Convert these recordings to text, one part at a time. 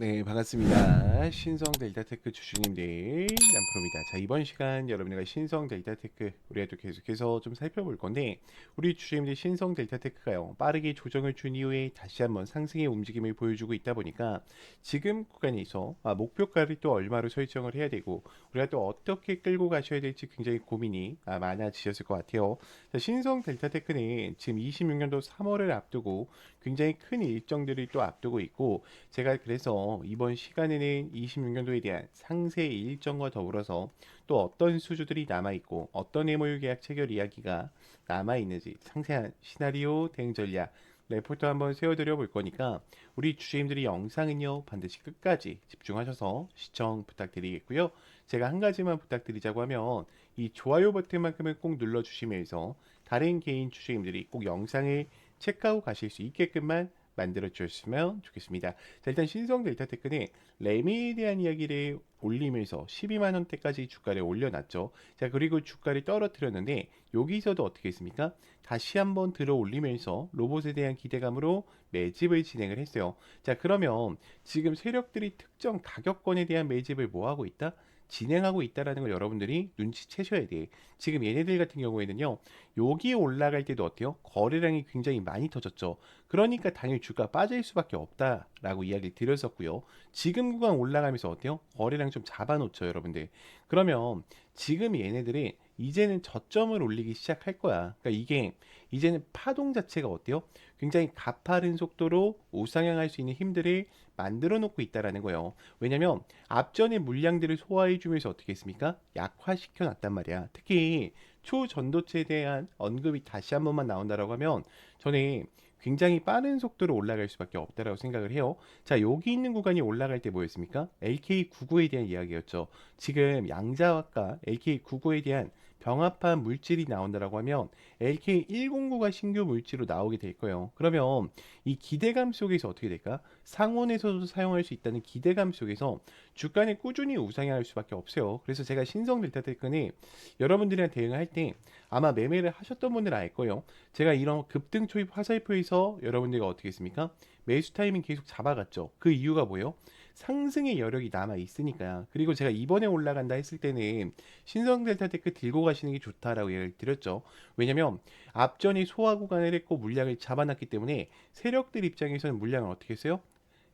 네, 반갑습니다. 신성 데이터테크 주주님들 남프로입니다. 자, 이번 시간 여러분들과 신성 데이터테크 우리가 또 계속해서 좀 살펴볼 건데, 우리 주주님들 신성 데이터테크가요 빠르게 조정을 준 이후에 다시 한번 상승의 움직임을 보여주고 있다 보니까 지금 구간에서 목표가를 또 얼마로 설정을 해야 되고 우리가 또 어떻게 끌고 가셔야 될지 굉장히 고민이 많아지셨을 것 같아요. 자, 신성 데이터테크는 지금 26년도 3월을 앞두고 굉장히 큰 일정들이 또 앞두고 있고, 제가 그래서 이번 시간에는 26년도에 대한 상세 일정과 더불어서 또 어떤 수주들이 남아있고 어떤 MOU 계약 체결 이야기가 남아있는지 상세한 시나리오 대응 전략 레포트 한번 세워드려 볼 거니까 우리 주주님들이 영상은요 반드시 끝까지 집중하셔서 시청 부탁드리겠고요. 제가 한 가지만 부탁드리자고 하면 이 좋아요 버튼만큼은 꼭 눌러주시면서 다른 개인 주주님들이 꼭 영상을 체크하고 가실 수 있게끔만 만들어 주셨으면 좋겠습니다. 자, 일단 신성 데이터테크는 레미에 대한 이야기를 올리면서 12만 원대까지 주가를 올려놨죠. 자, 그리고 주가를 떨어뜨렸는데 여기서도 어떻게 했습니까? 다시 한번 들어 올리면서 로봇에 대한 기대감으로 매집을 진행을 했어요. 자, 그러면 지금 세력들이 특정 가격권에 대한 매집을 뭐 하고 있다? 진행하고 있다라는 걸 여러분들이 눈치채셔야 돼. 지금 얘네들 같은 경우에는요, 여기 올라갈 때도 어때요? 거래량이 굉장히 많이 터졌죠. 그러니까 당연히 주가 빠질 수밖에 없다라고 이야기를 드렸었고요. 지금 구간 올라가면서 어때요? 거래량 좀 잡아놓죠, 여러분들. 그러면 지금 얘네들이 이제는 저점을 올리기 시작할 거야. 그러니까 이게 이제는 파동 자체가 어때요? 굉장히 가파른 속도로 우상향할 수 있는 힘들을 만들어 놓고 있다라는 거예요. 왜냐면 앞전의 물량들을 소화해 주면서 어떻게 했습니까? 약화시켜 놨단 말이야. 특히 초전도체에 대한 언급이 다시 한 번만 나온다라고 하면 저는 굉장히 빠른 속도로 올라갈 수밖에 없다라고 생각을 해요. 자, 여기 있는 구간이 올라갈 때 뭐였습니까? LK99에 대한 이야기였죠. 지금 양자화가 LK99에 대한 병합한 물질이 나온다라고 하면 LK109가 신규 물질로 나오게 될 거예요. 그러면 이 기대감 속에서 어떻게 될까? 상온에서도 사용할 수 있다는 기대감 속에서 주가는 꾸준히 우상향할 수밖에 없어요. 그래서 제가 신성 델타테크는 여러분들이랑 대응할 때 아마 매매를 하셨던 분들은 알 거예요. 제가 이런 급등 초입 화살표에서 여러분들과 어떻게 했습니까? 매수 타이밍 계속 잡아갔죠. 그 이유가 뭐예요? 상승의 여력이 남아 있으니까요. 그리고 제가 이번에 올라간다 했을 때는 신성 델타테크 들고 가시는 게 좋다라고 얘기를 드렸죠. 왜냐면 앞전이 소화 구간을 했고 물량을 잡아놨기 때문에 세력들 입장에서는 물량을 어떻게 했어요?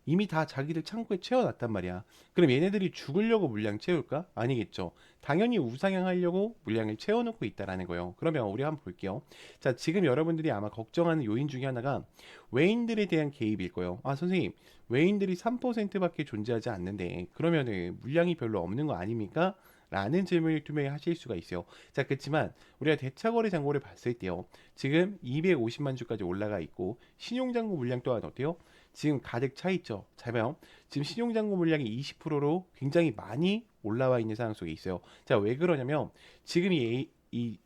이미 다 자기들 창고에 채워놨단 말이야. 그럼 얘네들이 죽으려고 물량 채울까? 아니겠죠. 당연히 우상향하려고 물량을 채워놓고 있다라는 거예요. 그러면 우리 한번 볼게요. 자, 지금 여러분들이 아마 걱정하는 요인 중에 하나가 외인들에 대한 개입일 거예요. 아, 선생님, 외인들이 3%밖에 존재하지 않는데 그러면은 물량이 별로 없는 거 아닙니까? 라는 질문을 투명히 하실 수가 있어요. 자, 그렇지만 우리가 대차거래 잔고를 봤을 때요. 지금 250만 주까지 올라가 있고 신용잔고 물량 또한 어때요? 지금 가득 차 있죠. 잘 봐요. 지금 신용잔고 물량이 20%로 굉장히 많이 올라와 있는 상황 속에 있어요. 자, 왜 그러냐면 지금 이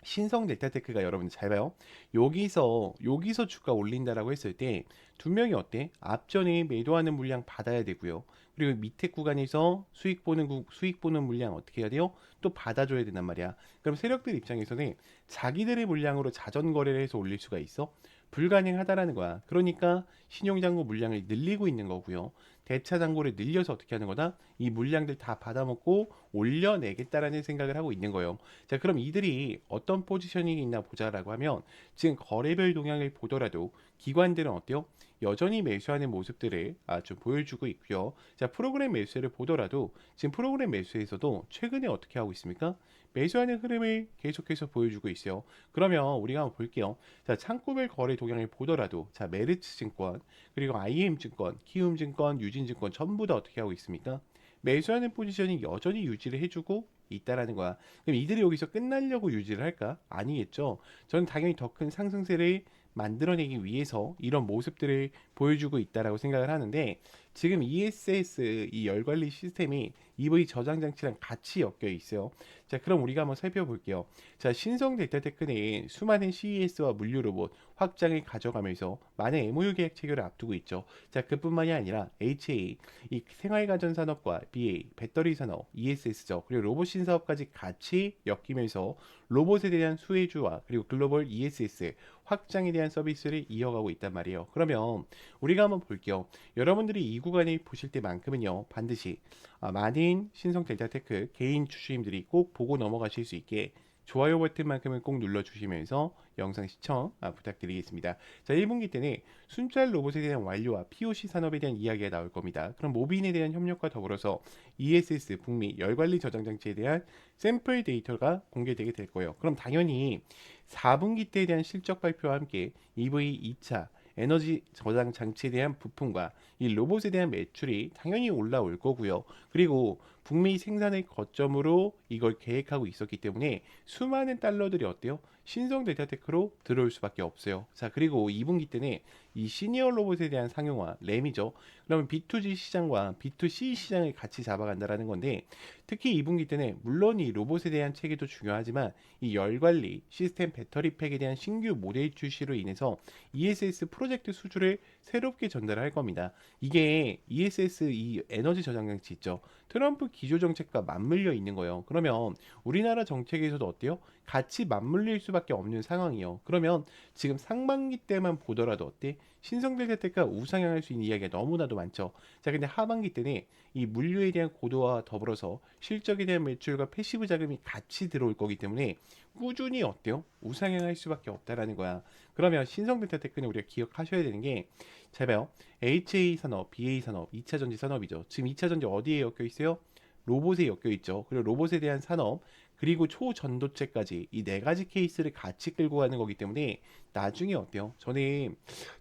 신성 델타테크가 여러분 잘 봐요. 여기서 주가 올린다라고 했을 때 두 명이 어때? 앞전에 매도하는 물량 받아야 되고요. 그리고 밑에 구간에서 수익 보는 물량 어떻게 해야 돼요? 또 받아줘야 된단 말이야. 그럼 세력들 입장에서는 자기들의 물량으로 자전 거래를 해서 올릴 수가 있어? 불가능하다라는 거야. 그러니까 신용잔고 물량을 늘리고 있는 거고요. 대차 잔고를 늘려서 어떻게 하는 거다? 이 물량들 다 받아먹고 올려내겠다라는 생각을 하고 있는 거예요. 자, 그럼 이들이 어떤 포지셔닝이 있나 보자라고 하면 지금 거래별 동향을 보더라도 기관들은 어때요? 여전히 매수하는 모습들을 좀 보여주고 있고요. 자, 프로그램 매수를 보더라도 지금 프로그램 매수에서도 최근에 어떻게 하고 있습니까? 매수하는 흐름을 계속해서 보여주고 있어요. 그러면 우리가 한번 볼게요. 자, 창구별 거래 동향을 보더라도 자, 메르츠 증권, 그리고 IM 증권, 키움 증권, 유진 증권 전부 다 어떻게 하고 있습니까? 매수하는 포지션이 여전히 유지를 해주고 있다라는 거야. 그럼 이들이 여기서 끝나려고 유지를 할까? 아니겠죠. 저는 당연히 더 큰 상승세를 만들어내기 위해서 이런 모습들을 보여주고 있다라고 생각을 하는데, 지금 ESS 이 열관리 시스템이 EV 저장 장치랑 같이 엮여 있어요. 자, 그럼 우리가 한번 살펴볼게요. 자, 신성 델타테크는 수많은 CES와 물류 로봇 확장을 가져가면서 많은 MOU 계약 체결을 앞두고 있죠. 자, 그뿐만이 아니라 HA, 이 생활가전 산업과 BA, 배터리 산업, ESS죠. 그리고 로봇 신사업까지 같이 엮이면서 로봇에 대한 수혜주와 그리고 글로벌 ESS 확장에 대한 서비스를 이어가고 있단 말이에요. 그러면 우리가 한번 볼게요. 여러분들이 이 구간에 보실 때만큼은요 반드시 많은 신성 델타테크 개인 주주님들이 꼭 보고 넘어가실 수 있게 좋아요 버튼만큼은 꼭 눌러주시면서 영상 시청 부탁드리겠습니다. 자, 1분기 때는 순찰 로봇에 대한 완료와 POC 산업에 대한 이야기가 나올 겁니다. 그럼 모빈에 대한 협력과 더불어서 ESS 북미 열관리 저장 장치에 대한 샘플 데이터가 공개되게 될 거예요. 그럼 당연히 4분기 때에 대한 실적 발표와 함께 EV 2차 에너지 저장 장치에 대한 부품과 이 로봇에 대한 매출이 당연히 올라올 거고요. 그리고 북미 생산을 거점으로 이걸 계획하고 있었기 때문에 수많은 달러들이 어때요? 신성 델타테크로 들어올 수밖에 없어요. 자, 그리고 2분기 때는 이 시니어 로봇에 대한 상용화, 램이죠. 그러면 B2G 시장과 B2C 시장을 같이 잡아간다라는 건데, 특히 2분기 때는 물론 이 로봇에 대한 체계도 중요하지만 이 열관리, 시스템 배터리팩에 대한 신규 모델 출시로 인해서 ESS 프로젝트 수주를 새롭게 전달할 겁니다. 이게 ESS 이 에너지 저장 장치 있죠. 트럼프 기조 정책과 맞물려 있는 거예요. 그러면 우리나라 정책에서도 어때요? 같이 맞물릴 수밖에 없는 상황이요. 그러면 지금 상반기 때만 보더라도 어때? 신성델타테크가 우상향할 수 있는 이야기가 너무나도 많죠. 자, 근데 하반기 때는 이 물류에 대한 고도화와 더불어서 실적에 대한 매출과 패시브 자금이 같이 들어올 거기 때문에 꾸준히 어때요? 우상향할 수밖에 없다라는 거야. 그러면 신성델타테크는 우리가 기억하셔야 되는 게 잘 봐요. HA 산업, BA 산업, 2차 전지 산업이죠. 지금 2차 전지 어디에 엮여 있어요? 로봇에 엮여 있죠. 그리고 로봇에 대한 산업, 그리고 초전도체까지 이 네 가지 케이스를 같이 끌고 가는 거기 때문에 나중에 어때요? 저는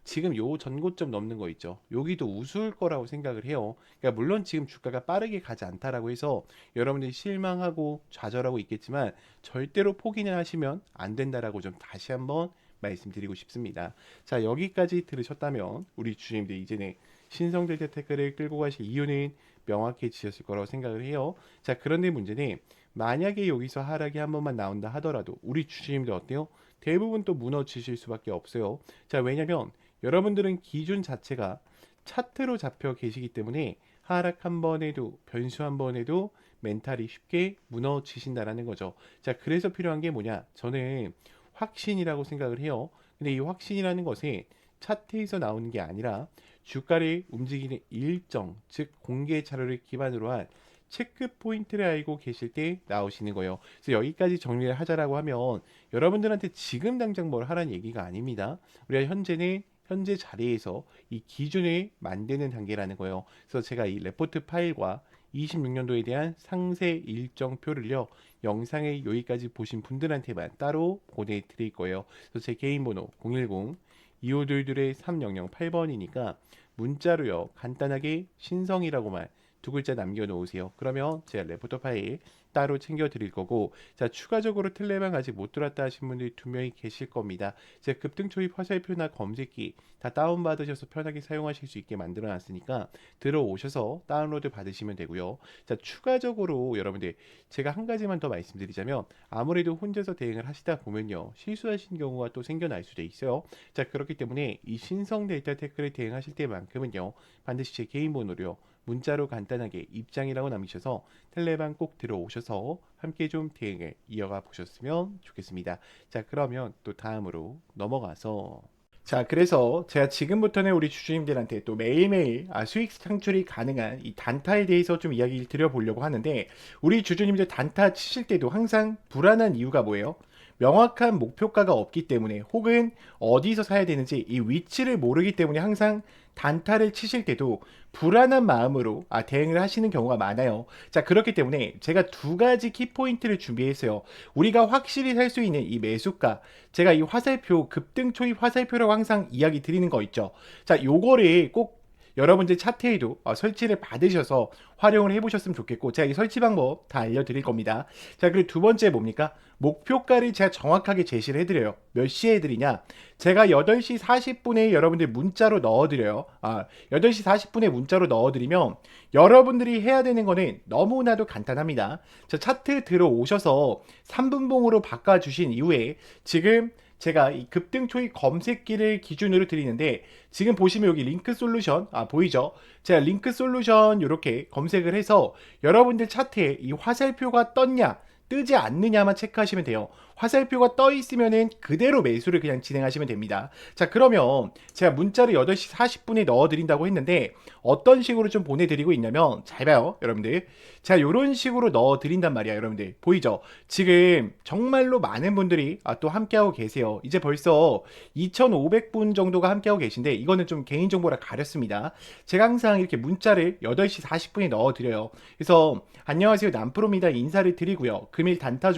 지금 요 전고점 넘는 거 있죠. 여기도 우스울 거라고 생각을 해요. 그러니까 물론 지금 주가가 빠르게 가지 않다라고 해서 여러분들이 실망하고 좌절하고 있겠지만 절대로 포기는 하시면 안 된다라고 좀 다시 한번 말씀드리고 싶습니다. 자, 여기까지 들으셨다면 우리 주주님들 이제는 신성델타테크를 끌고 가실 이유는 명확해지셨을 거라고 생각을 해요. 자, 그런데 문제는 만약에 여기서 하락이 한 번만 나온다 하더라도 우리 주주님들 어때요? 대부분 또 무너지실 수밖에 없어요. 자, 왜냐면 여러분들은 기준 자체가 차트로 잡혀 계시기 때문에 하락 한 번에도 변수 한 번에도 멘탈이 쉽게 무너지신다라는 거죠. 자, 그래서 필요한 게 뭐냐? 저는 확신이라고 생각을 해요. 근데 이 확신이라는 것이 차트에서 나오는 게 아니라 주가를 움직이는 일정, 즉 공개 자료를 기반으로 한 체크 포인트를 알고 계실 때 나오시는 거예요. 그래서 여기까지 정리를 하자라고 하면 여러분들한테 지금 당장 뭘 하라는 얘기가 아닙니다. 우리가 현재는 현재 자리에서 이 기준을 만드는 단계라는 거예요. 그래서 제가 이 레포트 파일과 26년도에 대한 상세 일정표를요 영상에 여기까지 보신 분들한테만 따로 보내드릴 거예요. 그래서 제 개인 번호 010-2522-3008번이니까 문자로요 간단하게 신성이라고만 두 글자 남겨놓으세요. 그러면 제가 레포터 파일 따로 챙겨 드릴 거고, 자, 추가적으로 텔레방 아직 못 들었다 하신 분들이 2명이 계실 겁니다. 제가 급등 초입 화살표나 검색기 다 다운받으셔서 편하게 사용하실 수 있게 만들어 놨으니까 들어오셔서 다운로드 받으시면 되고요. 자, 추가적으로 여러분들 제가 한 가지만 더 말씀드리자면 아무래도 혼자서 대응을 하시다 보면요 실수하신 경우가 또 생겨날 수도 있어요. 자, 그렇기 때문에 이 신성 델타테크를 대응하실 때만큼은요 반드시 제 개인 번호로요 문자로 간단하게 입장이라고 남기셔서 텔레방 꼭 들어오셔서 함께 좀 대응을 이어가 보셨으면 좋겠습니다. 자, 그러면 또 다음으로 넘어가서 자, 그래서 제가 지금부터는 우리 주주님들한테 또 매일매일 수익 창출이 가능한 이 단타에 대해서 좀 이야기를 드려보려고 하는데, 우리 주주님들 단타 치실 때도 항상 불안한 이유가 뭐예요? 명확한 목표가가 없기 때문에, 혹은 어디서 사야 되는지 이 위치를 모르기 때문에 항상 단타를 치실 때도 불안한 마음으로 대응을 하시는 경우가 많아요. 자, 그렇기 때문에 제가 두 가지 키포인트를 준비했어요. 우리가 확실히 살 수 있는 이 매수가, 제가 이 화살표, 급등 초입 화살표라고 항상 이야기 드리는 거 있죠. 자, 요거를 꼭 여러분들 차트에도 설치를 받으셔서 활용을 해보셨으면 좋겠고, 제가 이 설치 방법 다 알려드릴 겁니다. 자, 그리고 두 번째 뭡니까? 목표가를 제가 정확하게 제시를 해드려요. 몇 시에 해드리냐? 제가 8시 40분에 여러분들 문자로 넣어드려요. 8시 40분에 문자로 넣어드리면 여러분들이 해야 되는 거는 너무나도 간단합니다. 자, 차트 들어오셔서 3분봉으로 바꿔주신 이후에 지금 제가 이 급등 초입 검색기를 기준으로 드리는데, 지금 보시면 여기 링크 솔루션 보이죠? 제가 링크 솔루션 이렇게 검색을 해서 여러분들 차트에 이 화살표가 떴냐 뜨지 않느냐만 체크하시면 돼요. 화살표가 떠 있으면은 그대로 매수를 그냥 진행하시면 됩니다. 자, 그러면 제가 문자를 8시 40분에 넣어 드린다고 했는데 어떤 식으로 좀 보내드리고 있냐면, 잘 봐요 여러분들. 자, 요런 식으로 넣어 드린단 말이야. 여러분들 보이죠? 지금 정말로 많은 분들이 또 함께하고 계세요. 이제 벌써 2,500분 정도가 함께하고 계신데, 이거는 좀 개인정보라 가렸습니다. 제가 항상 이렇게 문자를 8시 40분에 넣어 드려요. 그래서 안녕하세요 남프로입니다 인사를 드리고요. 금일 단타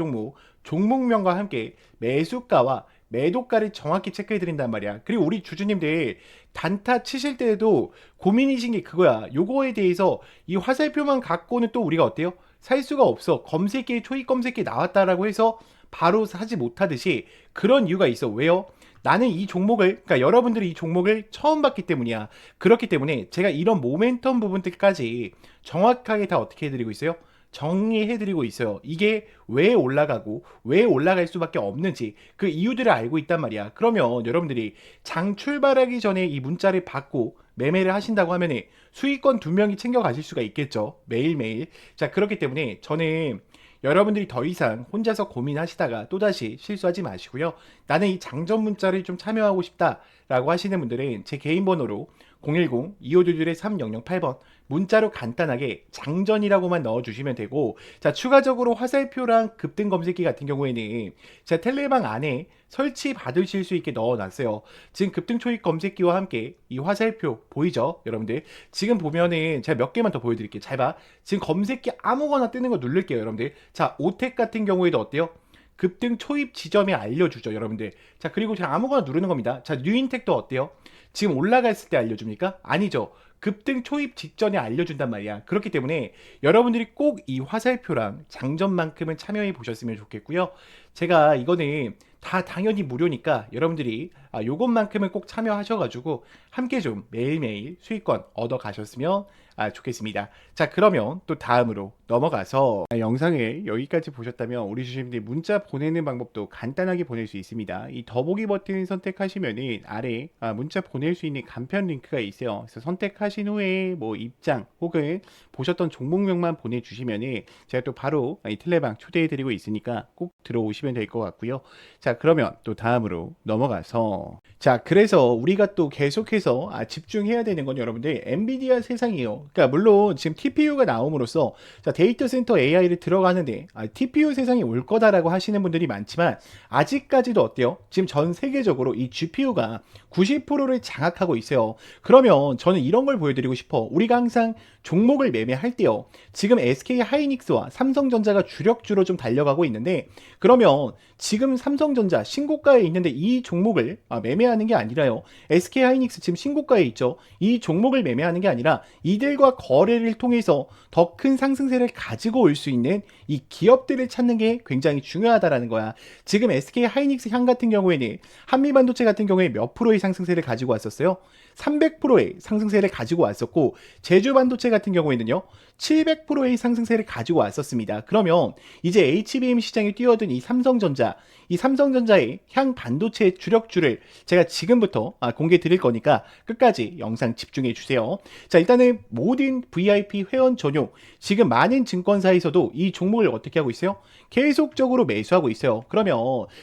종목명과 함께 매수가와 매도가를 정확히 체크해 드린단 말이야. 그리고 우리 주주님들 단타 치실 때에도 고민이신 게 그거야. 요거에 대해서 이 화살표만 갖고는 또 우리가 어때요? 살 수가 없어. 검색기에 초입 검색기 나왔다라고 해서 바로 사지 못하듯이 그런 이유가 있어. 왜요? 나는 이 종목을, 그러니까 여러분들이 이 종목을 처음 봤기 때문이야. 그렇기 때문에 제가 이런 모멘텀 부분들까지 정확하게 다 어떻게 해드리고 있어요? 정리해드리고 있어요. 이게 왜 올라가고 왜 올라갈 수밖에 없는지 그 이유들을 알고 있단 말이야. 그러면 여러분들이 장 출발하기 전에 이 문자를 받고 매매를 하신다고 하면 수익권 2명이 챙겨 가실 수가 있겠죠. 매일매일. 자, 그렇기 때문에 저는 여러분들이 더 이상 혼자서 고민하시다가 또다시 실수하지 마시고요. 나는 이 장전 문자를 좀 참여하고 싶다라고 하시는 분들은 제 개인 번호로 010-2522-3008번 문자로 간단하게 장전이라고만 넣어주시면 되고, 자, 추가적으로 화살표랑 급등 검색기 같은 경우에는 제가 텔레방 안에 설치 받으실 수 있게 넣어놨어요. 지금 급등 초입 검색기와 함께 이 화살표 보이죠 여러분들? 지금 보면은 제가 몇 개만 더 보여드릴게요. 잘 봐. 지금 검색기 아무거나 뜨는 거 누를게요 여러분들. 자, 오텍 같은 경우에도 어때요? 급등 초입 지점에 알려주죠 여러분들. 자, 그리고 제가 아무거나 누르는 겁니다. 자, 뉴인텍도 어때요? 지금 올라갔을 때 알려줍니까? 아니죠. 급등 초입 직전에 알려준단 말이야. 그렇기 때문에 여러분들이 꼭 이 화살표랑 장전만큼은 참여해 보셨으면 좋겠고요. 제가 이거는 다 당연히 무료니까 여러분들이 요것만큼은 꼭 참여하셔가지고 함께 좀 매일매일 수익권 얻어 가셨으면 좋겠습니다. 자, 그러면 또 다음으로 넘어가서 영상을 여기까지 보셨다면 우리 주주님들 문자 보내는 방법도 간단하게 보낼 수 있습니다. 이 더보기 버튼 선택하시면은 아래 문자 보낼 수 있는 간편 링크가 있어요. 그래서 선택하신 후에 뭐 입장 혹은 보셨던 종목명만 보내주시면은 제가 또 바로 이 텔레방 초대해 드리고 있으니까 꼭 들어오시면 될 것 같고요. 자, 그러면 또 다음으로 넘어가서, 자, 그래서 우리가 또 계속해서 집중해야 되는 건 여러분들 엔비디아 세상이에요. 그러니까 물론 지금 TPU가 나옴으로써 자, 데이터 센터 AI를 들어가는데 TPU 세상이 올 거다라고 하시는 분들이 많지만 아직까지도 어때요? 지금 전 세계적으로 이 GPU가 90%를 장악하고 있어요. 그러면 저는 이런 걸 보여드리고 싶어. 우리가 항상 종목을 매매할 때요, 지금 SK 하이닉스와 삼성전자가 주력주로 좀 달려가고 있는데, 그러면 지금 삼성전자 신고가에 있는데 이 종목을 매매하는 게 아니라요, SK 하이닉스 지금 신고가에 있죠. 이 종목을 매매하는 게 아니라 이들과 거래를 통해서 더 큰 상승세를 가지고 올 수 있는 이 기업들을 찾는 게 굉장히 중요하다라는 거야. 지금 SK 하이닉스 향 같은 경우에는 한미반도체 같은 경우에 몇 프로의 상승세를 가지고 왔었어요? 300%의 상승세를 가지고 왔었고, 제주반도체 같은 경우에는요 700%의 상승세를 가지고 왔었습니다. 그러면 이제 HBM 시장에 뛰어든 이 삼성전자의 향 반도체 주력주를 제가 지금부터 공개 드릴 거니까 끝까지 영상 집중해 주세요. 자, 일단은 모든 VIP 회원 전용 지금 많은 증권사에서도 이 종목을 어떻게 하고 있어요? 계속적으로 매수하고 있어요. 그러면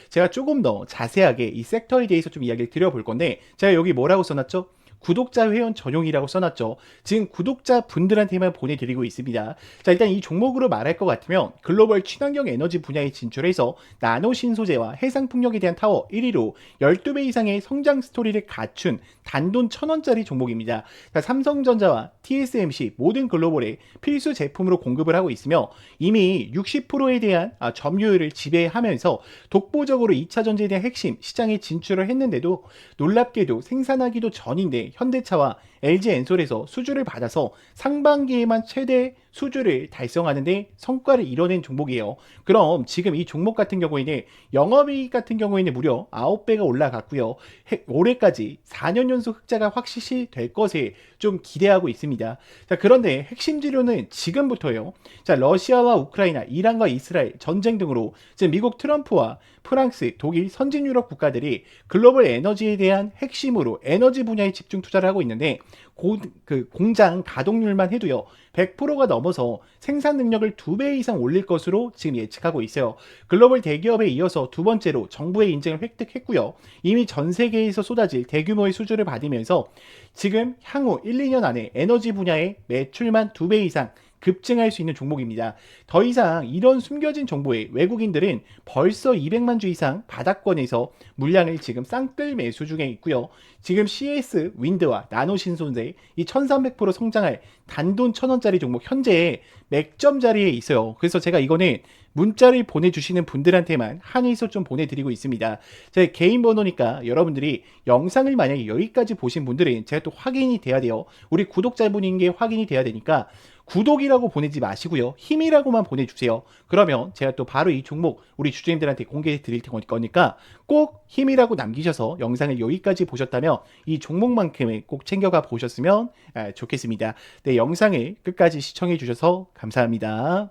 제가 조금 더 자세하게 이 섹터에 대해서 좀 이야기를 드려볼 건데, 제가 여기 뭐라고 써놨죠? 구독자 회원 전용이라고 써놨죠. 지금 구독자 분들한테만 보내드리고 있습니다. 자, 일단 이 종목으로 말할 것 같으면 글로벌 친환경 에너지 분야에 진출해서 나노 신소재와 해상 풍력에 대한 타워 1위로 12배 이상의 성장 스토리를 갖춘 단돈 1,000원짜리 종목입니다. 자, 삼성전자와 TSMC 모든 글로벌에 필수 제품으로 공급을 하고 있으며 이미 60%에 대한 점유율을 지배하면서 독보적으로 2차 전지에 대한 핵심 시장에 진출을 했는데도 놀랍게도 생산하기도 전인데 현대차와 LG엔솔에서 수주를 받아서 상반기에만 최대 수주를 달성하는데 성과를 이뤄낸 종목이에요. 그럼 지금 이 종목 같은 경우에는 영업이익 같은 경우에는 무려 9배가 올라갔고요. 올해까지 4년 연속 흑자가 확실시 될 것에 좀 기대하고 있습니다. 자, 그런데 핵심 지료는 지금부터요. 자, 러시아와 우크라이나, 이란과 이스라엘 전쟁 등으로 지금 미국 트럼프와 프랑스, 독일, 선진 유럽 국가들이 글로벌 에너지에 대한 핵심으로 에너지 분야에 집중 투자를 하고 있는데 그 공장 가동률만 해도요 100%가 넘어서 생산 능력을 2배 이상 올릴 것으로 지금 예측하고 있어요. 글로벌 대기업에 이어서 두 번째로 정부의 인증을 획득했고요. 이미 전 세계에서 쏟아질 대규모의 수주를 받으면서 지금 향후 1, 2년 안에 에너지 분야의 매출만 2배 이상 급증할 수 있는 종목입니다. 더 이상 이런 숨겨진 정보에 외국인들은 벌써 200만 주 이상 바닥권에서 물량을 지금 쌍끌 매수 중에 있고요. 지금 CS 윈드와 나노 신소재 이 1300% 성장할 단돈 1000원짜리 종목 현재 맥점 자리에 있어요. 그래서 제가 이거는 문자를 보내주시는 분들한테만 한해서 좀 보내드리고 있습니다. 제 개인 번호니까 여러분들이 영상을 만약에 여기까지 보신 분들은 제가 또 확인이 돼야 돼요. 우리 구독자분인 게 확인이 돼야 되니까 구독이라고 보내지 마시고요. 힘이라고만 보내주세요. 그러면 제가 또 바로 이 종목 우리 주주님들한테 공개해 드릴 거니까 꼭 힘이라고 남기셔서 영상을 여기까지 보셨다면 이 종목만큼은 꼭 챙겨가 보셨으면 좋겠습니다. 네, 영상을 끝까지 시청해 주셔서 감사합니다.